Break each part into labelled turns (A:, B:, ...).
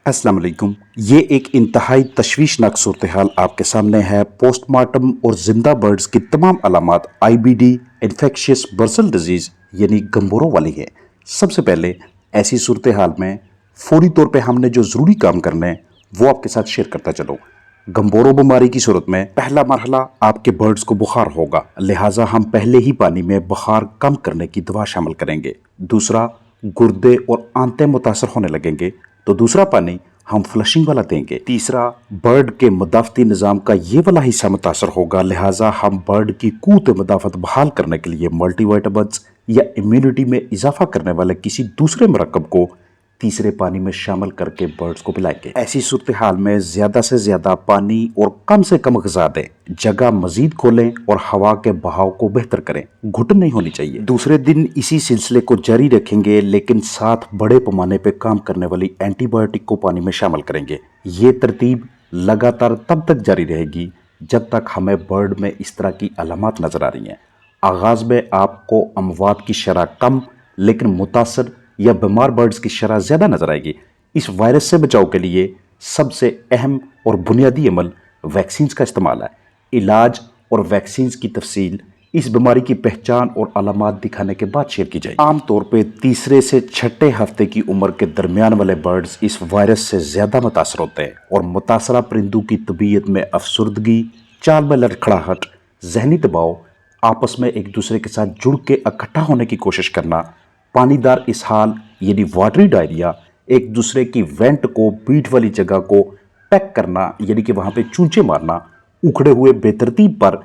A: अस्सलाम वालेकुम। ये एक इंतहाई तशवीशनाक सूरत हाल आपके सामने है। पोस्टमार्टम और जिंदा बर्ड्स की तमाम अलामात आईबीडी इन्फेक्शियस बर्सल डिजीज़ यानी गंबोरों वाली है। सबसे पहले ऐसी सूरत हाल में फौरी तौर पे हमने जो ज़रूरी काम करने हैं वो आपके साथ शेयर करता चलो। गंबोरों बीमारी की सूरत में पहला मरहला आपके बर्ड्स को बुखार होगा, लिहाजा हम पहले ही पानी में बुखार कम करने की दवा शामिल करेंगे। दूसरा, गुर्दे और आंतें मुतासर होने लगेंगे तो दूसरा पानी हम फ्लशिंग वाला देंगे। तीसरा, बर्ड के मदाफती निज़ाम का ये वाला हिस्सा मुतासर होगा, लिहाजा हम बर्ड की क़ुव्वत मदाफ़त बहाल करने के लिए मल्टीविटामिन्स या इम्यूनिटी में इजाफा करने वाले किसी दूसरे मरकब को तीसरे पानी में शामिल करके बर्ड्स को पिलाएंगे। ऐसी सूरत हाल में ज़्यादा से ज़्यादा पानी और कम से कम ग़िज़ा दें, जगह मज़ीद खोलें और हवा के बहाव को बेहतर करें। घुटन नहीं होनी चाहिए। दूसरे दिन इसी सिलसिले को जारी रखेंगे, लेकिन साथ बड़े पैमाने पर काम करने वाली एंटीबायोटिक को पानी में शामिल करेंगे। ये तरतीब लगातार तब तक जारी रहेगी जब तक हमें बर्ड में इस तरह की अलामत नज़र आ रही हैं। आगाज़ में आपको अमवात की शरह कम लेकिन मुतासर या बीमार बर्ड्स की शरह ज़्यादा नजर आएगी। इस वायरस से बचाव के लिए सबसे अहम और बुनियादी अमल वैक्सीन का इस्तेमाल है। इलाज और वैक्सीन की तफसील इस बीमारी की पहचान और अलामत दिखाने के बाद शेयर की जाएगी। आमतौर पर तीसरे से छठे हफ्ते की उम्र के दरमियान वाले बर्ड्स इस वायरस से ज़्यादा मुतासर होते हैं और मुतासरा परिंदों की तबीयत में अफसुर्दगी, चाल में लड़खड़ाहट, जहनी दबाव, आपस में एक दूसरे के साथ जुड़ के इकट्ठा होने की कोशिश करना, पानीदार इसहाल यानी वाटरी डायरिया, एक दूसरे की वेंट को पीठ वाली जगह को पैक करना यानी कि वहां पे चूंचे मारना, उखड़े हुए बेतरतीब पर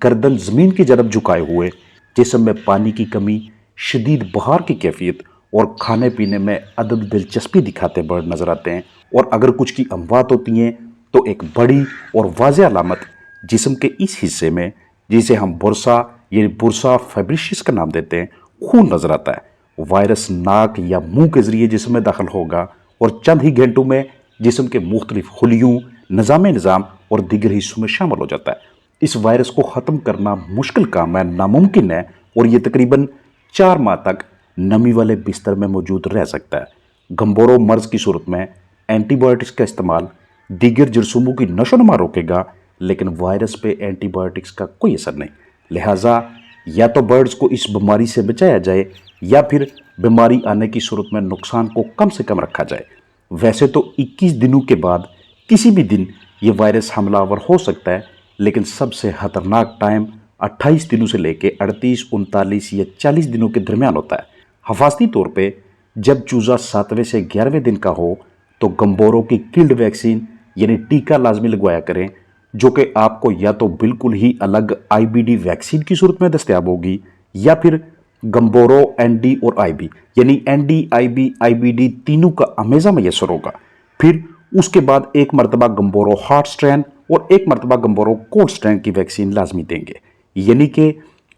A: गर्दन जमीन की तरफ झुकाए हुए, जिस्म में पानी की कमी, शदीद बुखार की कैफियत और खाने पीने में अदब दिलचस्पी दिखाते बर्ड नजर आते हैं। और अगर कुछ की अमवात होती हैं तो एक बड़ी और वाज़ेह अलामत जिस्म के इस हिस्से में, जिसे हम बुरसा यानी बुरसा फैब्रिशियस का नाम देते हैं, खून नजर आता है। वायरस नाक या मुंह के जरिए जिस्म में दाखिल होगा और चंद ही घंटों में जिस्म के मुख्तलिफ खुलियों, निज़ाम और दीगर हिस्सों में शामिल हो जाता है। इस वायरस को ख़त्म करना मुश्किल काम है, नामुमकिन है, और ये तकरीबन 4 माह तक नमी वाले बिस्तर में मौजूद रह सकता है। गंबोरो मर्ज की सूरत में एंटीबायोटिक्स का इस्तेमाल दीगर जरसूमों की नशोनुमा रोकेगा, लेकिन वायरस पे एंटीबायोटिक्स का कोई असर नहीं। लिहाजा या तो बर्ड्स को इस बीमारी से बचाया जाए या फिर बीमारी आने की सूरत में नुकसान को कम से कम रखा जाए। वैसे तो 21 दिनों के बाद किसी भी दिन ये वायरस हमलावर हो सकता है, लेकिन सबसे खतरनाक टाइम 28 दिनों से लेकर 38, 39 या 40 दिनों के दरमियान होता है। हफाजती तौर पे जब चूज़ा 7वें से 11वें दिन का हो तो गंबोरों की किल्ड वैक्सीन यानी टीका लाजमी लगवाया करें, जो कि आपको या तो बिल्कुल ही अलग आईबीडी वैक्सीन की सूरत में दस्तयाब होगी या फिर गंबोरो एनडी और आईबी यानी एनडी आईबी आईबीडी तीनों का अमेज़ा मैसर होगा। फिर उसके बाद एक मरतबा गंबोरो हॉट स्ट्रैन और एक मरतबा गंबोरो कोल्ड स्ट्रैन की वैक्सीन लाजमी देंगे। यानी कि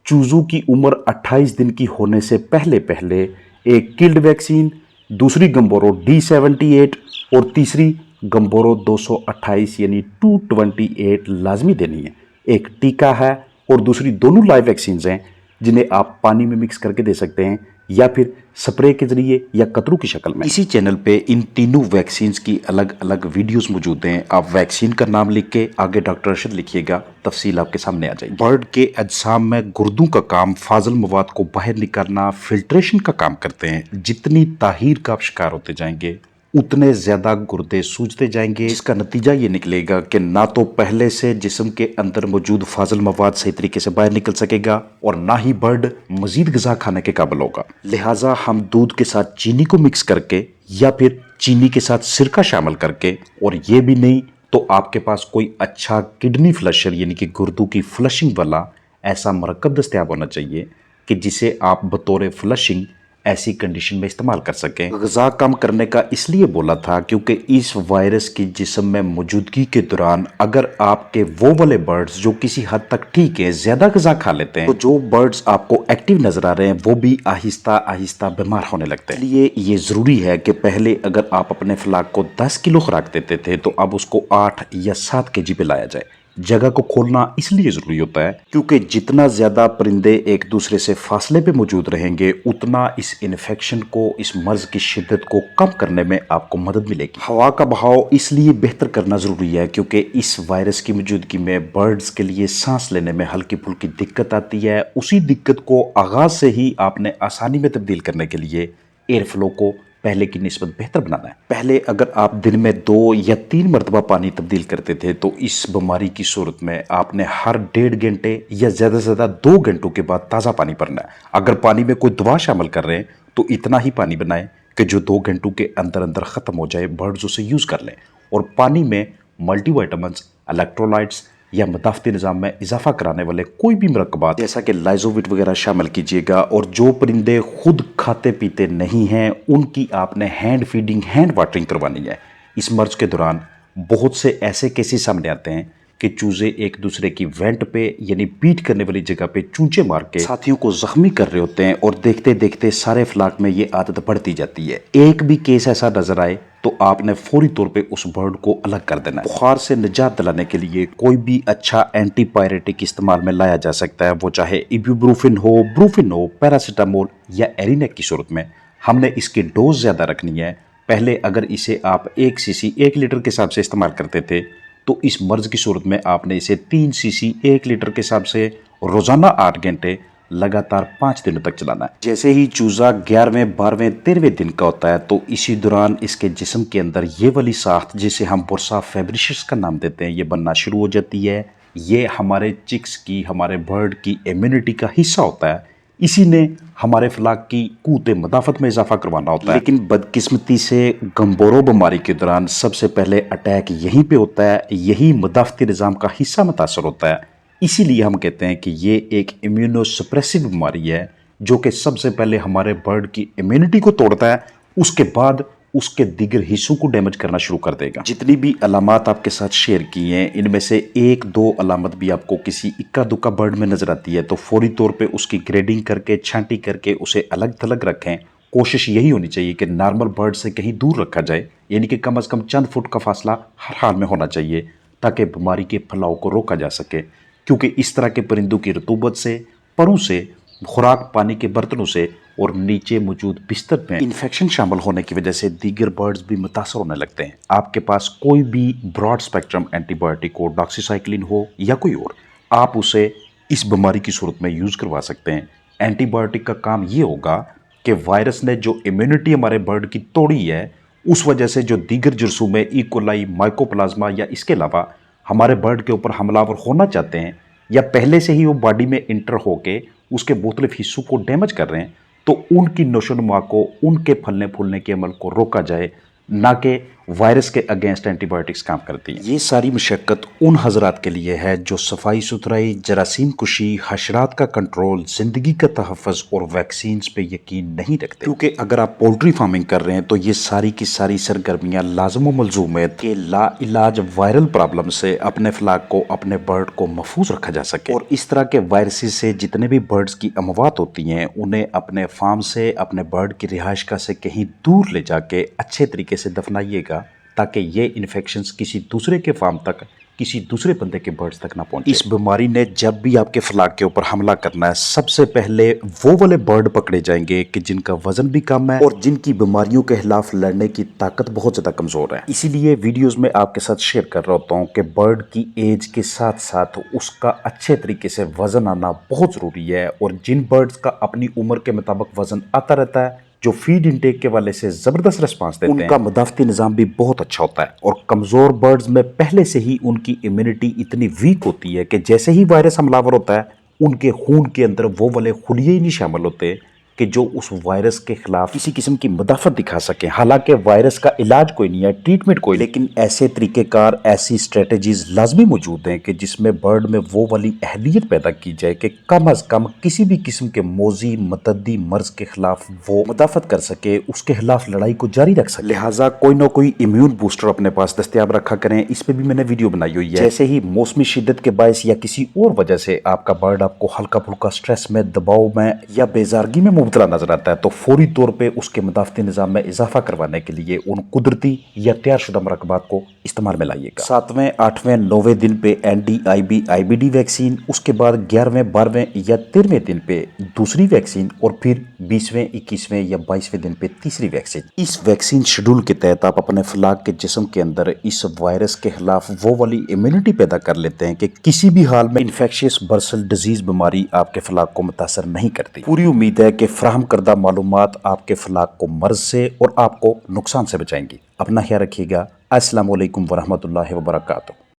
A: चूज़ों की उम्र 28 दिन की होने से पहले पहले एक किल्ड वैक्सीन, दूसरी गंबोरो D78 और तीसरी गंबोरो 228 यानी 228 लाजमी देनी है। एक टीका है और दूसरी दोनों लाइव वैक्सीन हैं जिन्हें आप पानी में मिक्स करके दे सकते हैं या फिर स्प्रे के जरिए या कतरू की शक्ल में। इसी चैनल पे इन तीनों वैक्सीन की अलग अलग वीडियोस मौजूद हैं। आप वैक्सीन का नाम लिख के आगे डॉक्टर अरशद लिखिएगा, तफसील आपके सामने आ जाएगी। बर्ड के अजसाम में गुर्दों का काम फाजल मवाद को बाहर निकालना, फिल्ट्रेशन का काम करते हैं। जितनी ताहीर का आप शिकार होते जाएंगे उतने ज़्यादा गुर्दे सूजते जाएंगे, जिसका नतीजा ये निकलेगा कि ना तो पहले से जिस्म के अंदर मौजूद फाजल मवाद सही तरीके से बाहर निकल सकेगा और ना ही बर्ड मजीद ग़िज़ा खाने के काबिल होगा। लिहाजा हम दूध के साथ चीनी को मिक्स करके या फिर चीनी के साथ सिरका शामिल करके, और ये भी नहीं तो आपके पास कोई अच्छा किडनी फ्लशर यानी कि गुर्दों की फ्लशिंग वाला ऐसा मरकब दस्तयाब होना चाहिए कि जिसे आप बतौर फ्लशिंग ऐसी कंडीशन में इस्तेमाल कर सकें। ग़िज़ा कम करने का इसलिए बोला था क्योंकि इस वायरस की जिस्म में मौजूदगी के दौरान अगर आपके वो वाले बर्ड्स जो किसी हद तक ठीक है ज़्यादा ग़िज़ा खा लेते हैं, तो जो बर्ड्स आपको एक्टिव नज़र आ रहे हैं वो भी आहिस्ता आहिस्ता बीमार होने लगते हैं। इसलिए ये ज़रूरी है कि पहले अगर आप अपने फ्लाक को 10 किलो खुराक देते थे तो अब उसको 8 या 7 kg पे लाया जाए। जगह को खोलना इसलिए जरूरी होता है क्योंकि जितना ज्यादा परिंदे एक दूसरे से फासले पे मौजूद रहेंगे उतना इस इन्फेक्शन को, इस मर्ज की शिद्दत को कम करने में आपको मदद मिलेगी। हवा का बहाव इसलिए बेहतर करना जरूरी है क्योंकि इस वायरस की मौजूदगी में बर्ड्स के लिए सांस लेने में हल्की फुल्की दिक्कत आती है। उसी दिक्कत को आगाज से ही आपने आसानी में तब्दील करने के लिए एयर फ्लो को पहले की निस्बत बेहतर बनाना है। पहले अगर आप दिन में 2 या 3 मरतबा पानी तब्दील करते थे तो इस बीमारी की सूरत में आपने हर 1.5 घंटे या ज्यादा से ज्यादा 2 घंटों के बाद ताज़ा पानी भरना है। अगर पानी में कोई दवा शामिल कर रहे हैं तो इतना ही पानी बनाएं कि जो 2 घंटों के अंदर अंदर खत्म हो जाए, बर्ड्स उसे यूज कर लें। और पानी में मल्टीविटामिन्स, इलेक्ट्रोलाइट्स या मदाफ़ती निज़ाम में इजाफा कराने वाले कोई भी मरकबात जैसा कि लाइजोविट वगैरह शामिल कीजिएगा। और जो परिंदे खुद खाते पीते नहीं हैं उनकी आपने हैंड फीडिंग, हैंड वाटरिंग करवानी है। इस मर्ज के दौरान बहुत से ऐसे केसेस सामने आते हैं कि चूजे एक दूसरे की वेंट पे यानी पीट करने वाली जगह पे चूंचे मार के साथियों को जख्मी कर रहे होते हैं और देखते देखते सारे फ्लाक में ये आदत बढ़ती जाती है। एक भी केस ऐसा नजर आए तो आपने फौरी तौर पे उस बर्ड को अलग कर देना है। बुखार से निजात दिलाने के लिए कोई भी अच्छा एंटीपायरेटिक इस्तेमाल में लाया जा सकता है, वो चाहे इब्यूप्रोफेन हो, ब्रूफिन हो, पैरासीटामोल या एरिनेक की सूरत में। हमने इसकी डोज ज्यादा रखनी है। पहले अगर इसे आप 1 सीसी 1 लीटर के हिसाब से इस्तेमाल करते थे तो इस मर्ज की सूरत में आपने इसे 3 सीसी 1 लीटर के हिसाब से रोजाना 8 घंटे लगातार 5 दिनों तक चलाना है। जैसे ही चूजा 11वें, 12वें, 13वें दिन का होता है तो इसी दौरान इसके जिस्म के अंदर ये वाली साख्त जिसे हम बुर्सा फेब्रिशियस का नाम देते हैं ये बनना शुरू हो जाती है। ये हमारे चिक्स की, हमारे बर्ड की इम्यूनिटी का हिस्सा होता है। इसी ने हमारे फ्लाक की कूते मदाफत में इजाफा करवाना होता है। लेकिन बदकिस्मती से गम्बोरो बीमारी के दौरान सबसे पहले अटैक यहीं पे होता है, यही मदाफती निज़ाम का हिस्सा मुतासर होता है। इसीलिए हम कहते हैं कि ये एक इम्यूनोसप्रेसिव बीमारी है जो कि सबसे पहले हमारे बर्ड की इम्यूनिटी को तोड़ता है, उसके बाद उसके दीगर हिस्सों को डैमेज करना शुरू कर देगा। जितनी भी अलामात आपके साथ शेयर की हैं इनमें से 1-2 अलामत भी आपको किसी इक्का दुक्का बर्ड में नजर आती है तो फौरी तौर पे उसकी ग्रेडिंग करके, छांटी करके उसे अलग थलग रखें। कोशिश यही होनी चाहिए कि नॉर्मल बर्ड से कहीं दूर रखा जाए, यानी कि कम से कम चंद फुट का फासला हर हाल में होना चाहिए ताकि बीमारी के फैलाव को रोका जा सके। क्योंकि इस तरह के परिंदों की रतूबत से, परों से, खुराक पानी के बर्तनों से और नीचे मौजूद बिस्तर में इन्फेक्शन शामिल होने की वजह से दीगर बर्ड्स भी मुतासर होने लगते हैं। आपके पास कोई भी ब्रॉड स्पेक्ट्रम एंटीबायोटिक हो, डॉक्सीसाइक्लिन हो या कोई और, आप उसे इस बीमारी की सूरत में यूज करवा सकते हैं। एंटीबायोटिक का काम ये होगा कि वायरस ने जो इम्यूनिटी हमारे बर्ड की तोड़ी है उस वजह से जो दीगर जरसूम में इकोलाई, माइकोप्लाज्मा या इसके अलावा हमारे बर्ड के ऊपर हमलावर होना चाहते हैं या पहले से ही वो बॉडी में इंटर होके उसके मुख्तलिफ हिस्सों को डैमेज कर रहे हैं तो उनकी नशोनुमा को, उनके फलने फूलने के अमल को रोका जाए, ना कि वायरस के अगेंस्ट एंटीबायोटिक्स काम करती हैं। ये सारी मशक्क़त उन हजरात के लिए है जो सफाई सुथराई, जरासीम कुशी, हशरात का कंट्रोल, जिंदगी का तहफ़्फ़ुज़ और वैक्सीन्स पे यकीन नहीं रखते। क्योंकि अगर आप पोल्ट्री फार्मिंग कर रहे हैं तो ये सारी की सारी सरगर्मियाँ लाज़िम व मलज़ूम है कि लाइलाज वायरल प्रॉब्लम से अपने फ्लाक को, अपने बर्ड को महफूज रखा जा सके। और इस तरह के वायरसेस से जितने भी बर्ड्स की अमवात होती हैं उन्हें अपने फार्म से, अपने बर्ड की रिहाइश से कहीं दूर ले जाके अच्छे तरीके से दफनाइएगा ताकि ये इन्फेक्शंस किसी दूसरे के फार्म तक, किसी दूसरे बंदे के बर्ड्स तक ना पहुंचे। इस बीमारी ने जब भी आपके फ्लाक के ऊपर हमला करना है सबसे पहले वो वाले बर्ड पकड़े जाएंगे कि जिनका वजन भी कम है और जिनकी बीमारियों के खिलाफ लड़ने की ताकत बहुत ज्यादा कमजोर है। इसीलिए वीडियोस में आपके साथ शेयर कर रहा होता हूँ कि बर्ड की एज के साथ साथ उसका अच्छे तरीके से वजन आना बहुत जरूरी है। और जिन बर्ड्स का अपनी उम्र के मुताबिक वजन आता रहता है, जो फीड इनटेक के वाले से जबरदस्त रिस्पांस देते हैं, उनका मदाफती निज़ाम भी बहुत अच्छा होता है। और कमजोर बर्ड्स में पहले से ही उनकी इम्यूनिटी इतनी वीक होती है कि जैसे ही वायरस हमलावर होता है उनके खून के अंदर वो वाले खुलिये ही नहीं शामिल होते कि जो उस वायरस के खिलाफ किसी किस्म की मुदाफत दिखा सके। हालांकि वायरस का इलाज कोई नहीं है, ट्रीटमेंट कोई, लेकिन ऐसे तरीकेकार, ऐसी स्ट्रेटजीज लाजमी मौजूद हैं कि जिसमें बर्ड में वो वाली अहलियत पैदा की जाए कि कम अज कम किसी भी किस्म के मोजी मतदी मर्ज के खिलाफ वो मुदाफत कर सके, उसके खिलाफ लड़ाई को जारी रख सके। लिहाजा कोई ना कोई इम्यून बूस्टर अपने पास दस्तियाब रखा करें। इस पे भी मैंने वीडियो बनाई हुई है। जैसे ही मौसमी शिद्दत के बायस या किसी और वजह से आपका बर्ड आपको हल्का फुल्का स्ट्रेस में, दबाव में या बेजारगी में مبتلا نظر آتا ہے تو فوری طور پہ اس کے مدافعتی نظام میں اضافہ کروانے کے لیے ان قدرتی یا تیار شدہ مرکبات کو استعمال میں لائیے گا۔ 7ویں، 8ویں، 9ویں دن پہ NDIB/IBD ویکسین، اس کے بعد 11ویں، 12ویں یا 13ویں دن پہ دوسری ویکسین، اور پھر 20ویں، 21ویں یا 22ویں دن پہ تیسری ویکسین۔ اس ویکسین شیڈول کے تحت آپ اپنے فلاق کے جسم کے اندر اس وائرس کے خلاف وہ والی امیونٹی پیدا کر لیتے ہیں کہ کسی بھی حال میں انفیکشس برسل ڈیزیز بیماری آپ کے فلاق کو متاثر نہیں کرتی۔ پوری امید ہے کہ فراہم کردہ معلومات آپ کے فلاق کو مرض سے اور آپ کو نقصان سے بچائیں گی۔ اپنا خیال رکھیے گا۔ السلام علیکم ورحمۃ اللہ وبرکاتہ۔